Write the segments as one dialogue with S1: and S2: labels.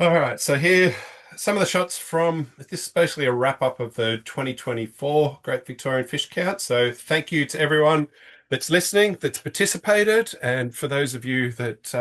S1: All right, so here some of the shots from this is basically a wrap up of the 2024 Great Victorian Fish Count. So thank you to everyone that's listening, that's participated, and for those of you that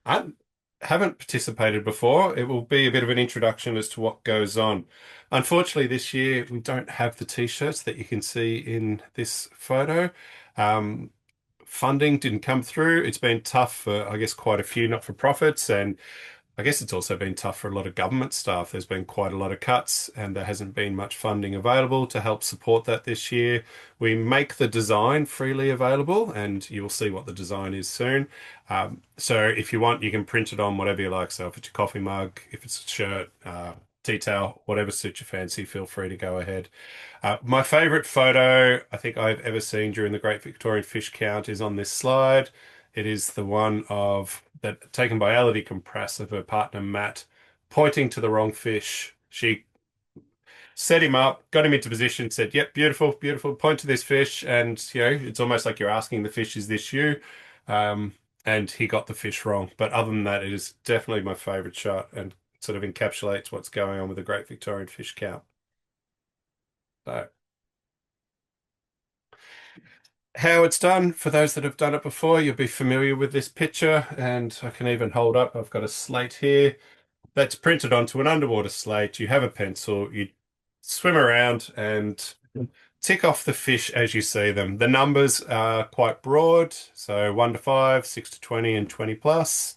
S1: aren't, haven't participated before, it will be a bit of an introduction as to what goes on. Unfortunately, this year we don't have the t-shirts that you can see in this photo. Um, Funding didn't come through. It's been tough for, I guess, quite a few not-for-profits, and I guess it's also been tough for a lot of government staff. There's been quite a lot of cuts, and there hasn't been much funding available to help support that this year. We make the design freely available, and you will see what the design is soon. So if you want, you can print it on whatever you like. So if it's a coffee mug, if it's a shirt, tea towel, whatever suits your fancy, feel free to go ahead. My favorite photo I think I've ever seen during the Great Victorian Fish Count is on this slide. It is the one of that taken by Elodie Compress of her partner Matt, pointing to the wrong fish. She set him up, got him into position, said, "Yep, beautiful, beautiful. Point to this fish," and it's almost like you're asking the fish, "Is this you?" Um, and he got the fish wrong. But other than that, it is definitely my favorite shot and sort of encapsulates what's going on with the Great Victorian Fish Count. So. How it's done, for those that have done it before, you'll be familiar with this picture, and I can even hold up. I've got a slate here that's printed onto an underwater slate. You have a pencil, you swim around and tick off the fish as you see them. The numbers are quite broad, so 1 to 5, 6 to 20, and 20 plus.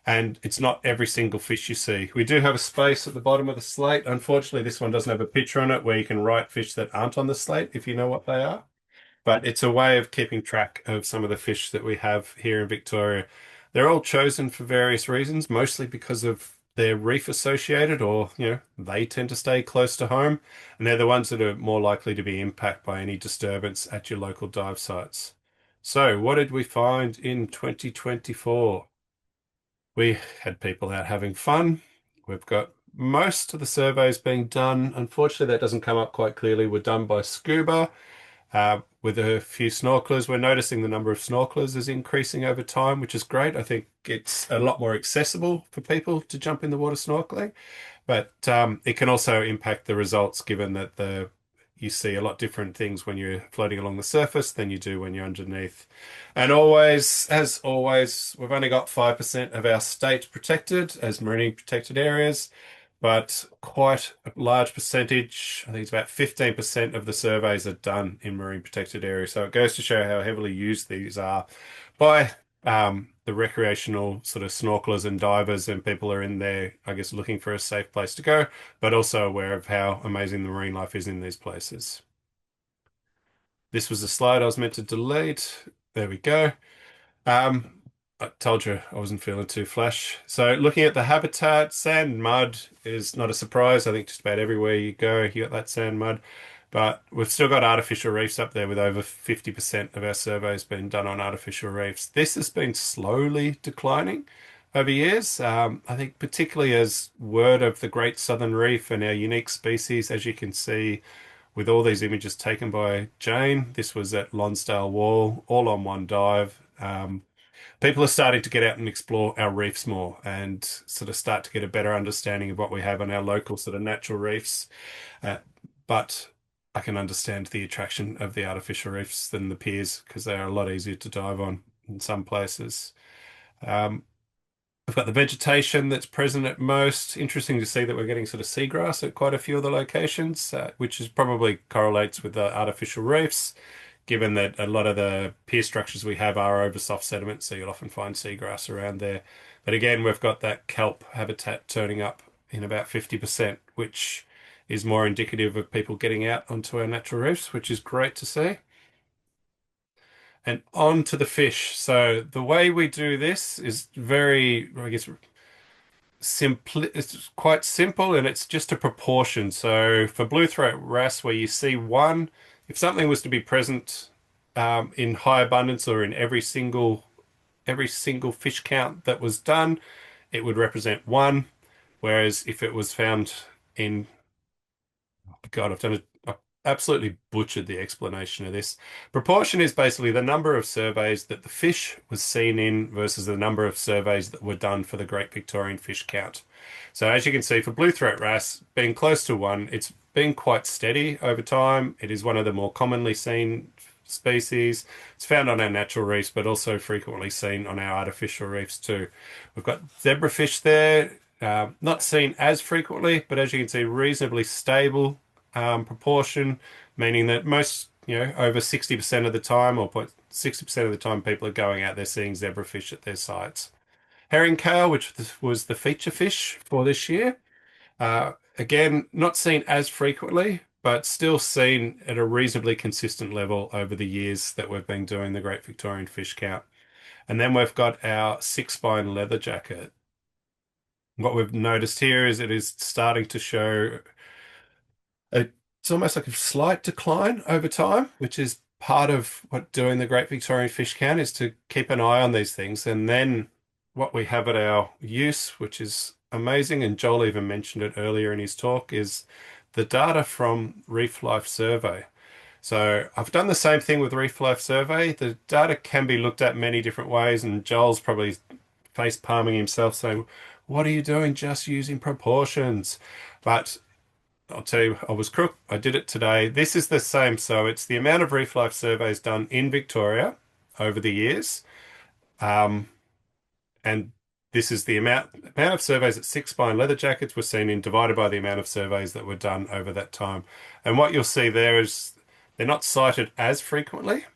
S1: And it's not every single fish you see. We do have a space at the bottom of the slate. Unfortunately, this one doesn't have a picture on it where you can write fish that aren't on the slate if you know what they are. But it's a way of keeping track of some of the fish that we have here in Victoria. They're all chosen for various reasons, mostly because of their reef associated, or they tend to stay close to home, and they're the ones that are more likely to be impacted by any disturbance at your local dive sites. So, what did we find in 2024? We had people out having fun. We've got most of the surveys being done. Unfortunately, that doesn't come up quite clearly. We're done by scuba. With a few snorkelers, we're noticing the number of snorkelers is increasing over time, which is great. I think it's a lot more accessible for people to jump in the water snorkeling, but it can also impact the results given that you see a lot different things when you're floating along the surface than you do when you're underneath. And always, as always, we've only got 5% of our state protected as marine protected areas, but quite a large percentage, I think it's about 15% of the surveys are done in marine protected areas. So it goes to show how heavily used these are by the recreational sort of snorkelers and divers, and people are in there, I guess, looking for a safe place to go, but also aware of how amazing the marine life is in these places. This was the slide I was meant to delete. There we go. Um, I told you I wasn't feeling too flash. So looking at the habitat, sand and mud is not a surprise. I think just about everywhere you go, you got that sand mud. But we've still got artificial reefs up there with over 50% of our surveys being done on artificial reefs. This has been slowly declining over years. I think particularly as word of the Great Southern Reef and our unique species, as you can see with all these images taken by Jane. This was at Lonsdale Wall, all on one dive. People are starting to get out and explore our reefs more and sort of start to get a better understanding of what we have on our local sort of natural reefs. Uh, but I can understand the attraction of the artificial reefs than the piers because they are a lot easier to dive on in some places. Um, We've got the vegetation that's present at most. Interesting to see that we're getting sort of seagrass at quite a few of the locations, which is probably correlates with the artificial reefs, given that a lot of the pier structures we have are over soft sediment, so you'll often find seagrass around there. But again, we've got that kelp habitat turning up in about 50%, which is more indicative of people getting out onto our natural reefs, which is great to see. And on to the fish. So the way we do this is very, I guess, simple. It's quite simple, and it's just a proportion. So for blue throat wrasse, where you see one, if something was to be present in high abundance or in every single fish count that was done, it would represent one. Whereas if it was found in, God, I've done it. absolutely butchered the explanation of this. Proportion is basically the number of surveys that the fish was seen in versus the number of surveys that were done for the Great Victorian Fish Count. So as you can see, for blue throat wrasse, being close to one, it's been quite steady over time. It is one of the more commonly seen species. It's found on our natural reefs, but also frequently seen on our artificial reefs too. We've got zebrafish there, not seen as frequently, but as you can see, reasonably stable proportion, meaning that most, over 60% of the time, or 60% of the time, people are going out there seeing zebrafish at their sites. Herring kale, which was the feature fish for this year, again, not seen as frequently, but still seen at a reasonably consistent level over the years that we've been doing the Great Victorian Fish Count. And then we've got our six-spine leatherjacket. What we've noticed here is it is starting to show it's almost like a slight decline over time, which is part of what doing the Great Victorian Fish Count is to keep an eye on these things. And then what we have at our use, which is amazing, and Joel even mentioned it earlier in his talk, is the data from Reef Life Survey. So I've done the same thing with Reef Life Survey. The data can be looked at many different ways, and Joel's probably face palming himself saying, "What are you doing just using proportions?" But I'll tell you, I was crook. I did it today. This is the same. So it's the amount of reef life surveys done in Victoria over the years. Um, and this is the amount of surveys that six spine leather jackets were seen in divided by the amount of surveys that were done over that time. And what you'll see there is they're not cited as frequently,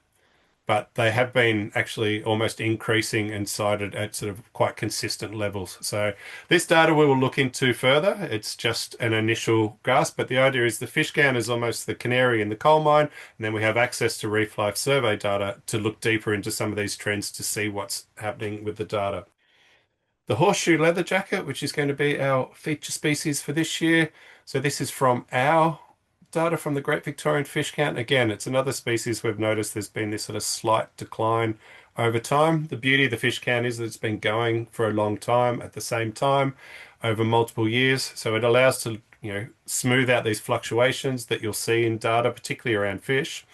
S1: but they have been actually almost increasing and cited at sort of quite consistent levels. So this data we will look into further. It's just an initial grasp, but the idea is the fish count is almost the canary in the coal mine, and then we have access to Reef Life survey data to look deeper into some of these trends to see what's happening with the data. The horseshoe leather jacket, which is going to be our feature species for this year. So this is from our data from the Great Victorian Fish Count. Again, it's another species we've noticed there's been this sort of slight decline over time. The beauty of the fish count is that it's been going for a long time at the same time over multiple years. So it allows to, smooth out these fluctuations that you'll see in data, particularly around fish,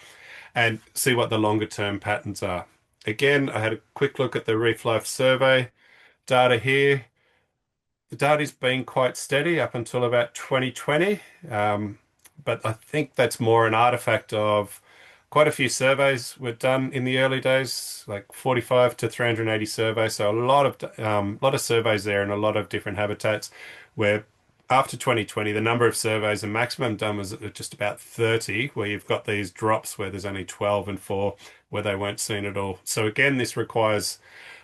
S1: and see what the longer term patterns are. Again, I had a quick look at the Reef Life Survey data here. The data's been quite steady up until about 2020, but I think that's more an artifact of quite a few surveys were done in the early days, like 45 to 380 surveys. So a lot of surveys there and a lot of different habitats. Where after 2020, the number of surveys, the maximum done was at just about 30, where you've got these drops where there's only 12 and 4 where they weren't seen at all. So again, this requires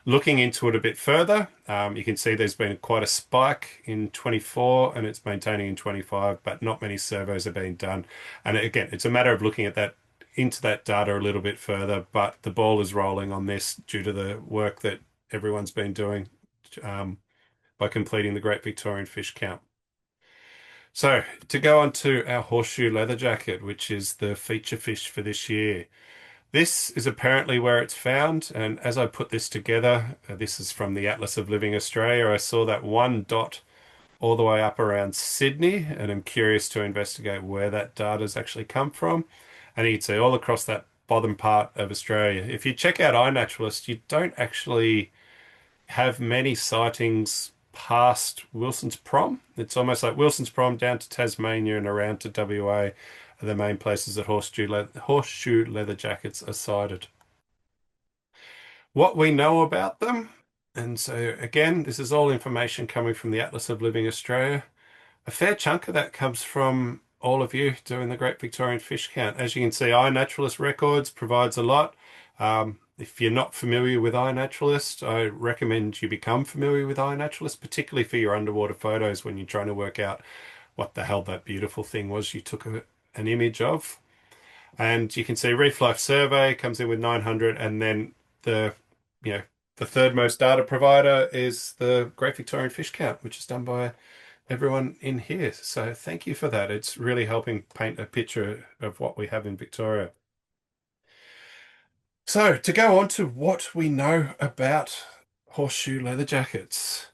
S1: looking into it a bit further. You can see there's been quite a spike in 24 and it's maintaining in 25, but not many surveys are being done. And again, it's a matter of looking at that into that data a little bit further, but the ball is rolling on this due to the work that everyone's been doing by completing the Great Victorian Fish Count. So to go on to our horseshoe leather jacket, which is the feature fish for this year. This is apparently where it's found, and as I put this together, this is from the Atlas of Living Australia. I saw that one dot all the way up around Sydney, and I'm curious to investigate where that data's actually come from. And you can see all across that bottom part of Australia. If you check out iNaturalist, you don't actually have many sightings past Wilson's Prom. It's almost like Wilson's Prom down to Tasmania and around to WA are the main places that horseshoe leather jackets are sighted. What we know about them, and so again, this is all information coming from the Atlas of Living Australia. A fair chunk of that comes from all of you doing the Great Victorian Fish Count. As you can see, iNaturalist Records provides a lot. If you're not familiar with iNaturalist, I recommend you become familiar with iNaturalist, particularly for your underwater photos when you're trying to work out what the hell that beautiful thing was you took an image of. And you can see Reef Life Survey comes in with 900, and then the you know the third most data provider is the Great Victorian Fish Count, which is done by everyone in here. So thank you for that. It's really helping paint a picture of what we have in Victoria. So to go on to what we know about horseshoe leather jackets.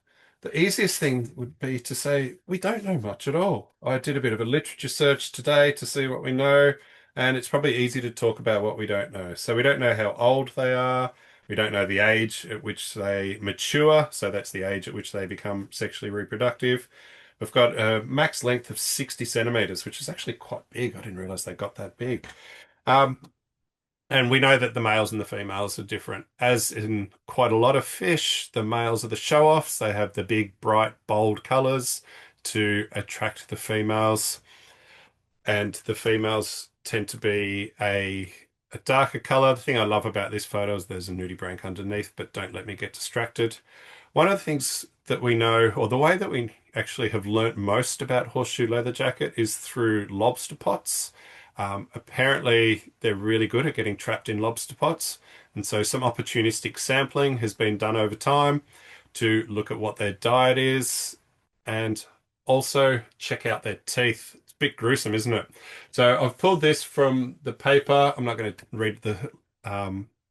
S1: The easiest thing would be to say we don't know much at all. I did a bit of a literature search today to see what we know, and it's probably easy to talk about what we don't know. So we don't know how old they are. We don't know the age at which they mature, so that's the age at which they become sexually reproductive. We've got a max length of 60 centimeters, which is actually quite big. I didn't realize they got that big. Um, and we know that the males and the females are different. As in quite a lot of fish, the males are the show-offs. They have the big, bright, bold colors to attract the females. And the females tend to be a darker color. The thing I love about this photo is there's a nudibranch underneath, but don't let me get distracted. One of the things that we know, or the way that we actually have learnt most about horseshoe leather jacket is through lobster pots. Apparently, they're really good at getting trapped in lobster pots. And so some opportunistic sampling has been done over time to look at what their diet is and also check out their teeth. It's a bit gruesome, isn't it? So I've pulled this from the paper. I'm not going to read the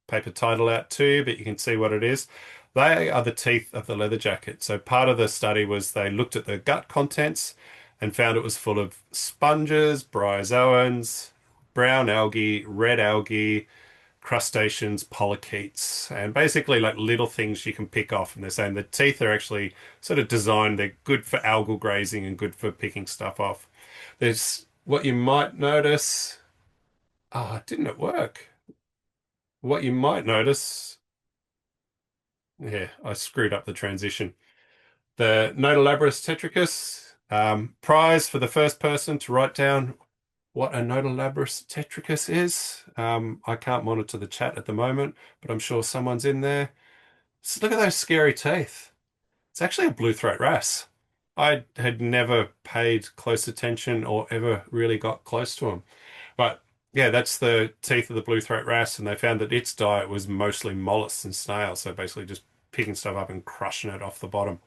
S1: paper title out to you, but you can see what it is. They are the teeth of the leather jacket. So part of the study was they looked at the gut contents and found it was full of sponges, bryozoans, brown algae, red algae, crustaceans, polychaetes, and basically like little things you can pick off. And they're saying the teeth are actually sort of designed, they're good for algal grazing and good for picking stuff off. There's what you might notice. Ah, didn't it work? What you might notice, yeah, I screwed up the transition. The Nodolabrus tetricus, prize for the first person to write down what a Nodolabrus tetricus is. I can't monitor the chat at the moment, but I'm sure someone's in there. So look at those scary teeth. It's actually a blue throat wrasse. I had never paid close attention or ever really got close to them. But yeah, that's the teeth of the blue throat wrasse, and they found that its diet was mostly mollusks and snails, so basically just picking stuff up and crushing it off the bottom.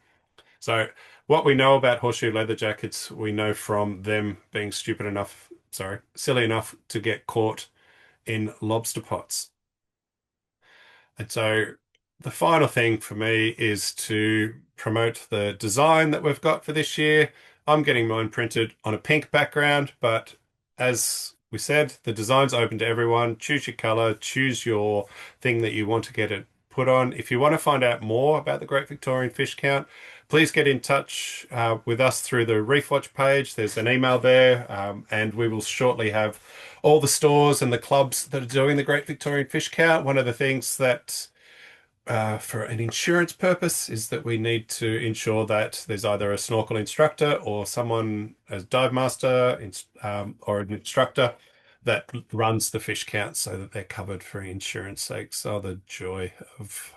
S1: So what we know about horseshoe leather jackets, we know from them being silly enough to get caught in lobster pots. And so the final thing for me is to promote the design that we've got for this year. I'm getting mine printed on a pink background, but as we said, the design's open to everyone. Choose your color, choose your thing that you want to get it put on. If you want to find out more about the Great Victorian Fish Count, please get in touch with us through the Reef Watch page. There's an email there, and we will shortly have all the stores and the clubs that are doing the Great Victorian Fish Count. One of the things that for an insurance purpose is that we need to ensure that there's either a snorkel instructor or someone as dive master or an instructor that runs the fish count so that they're covered for insurance sakes. Oh, the joy of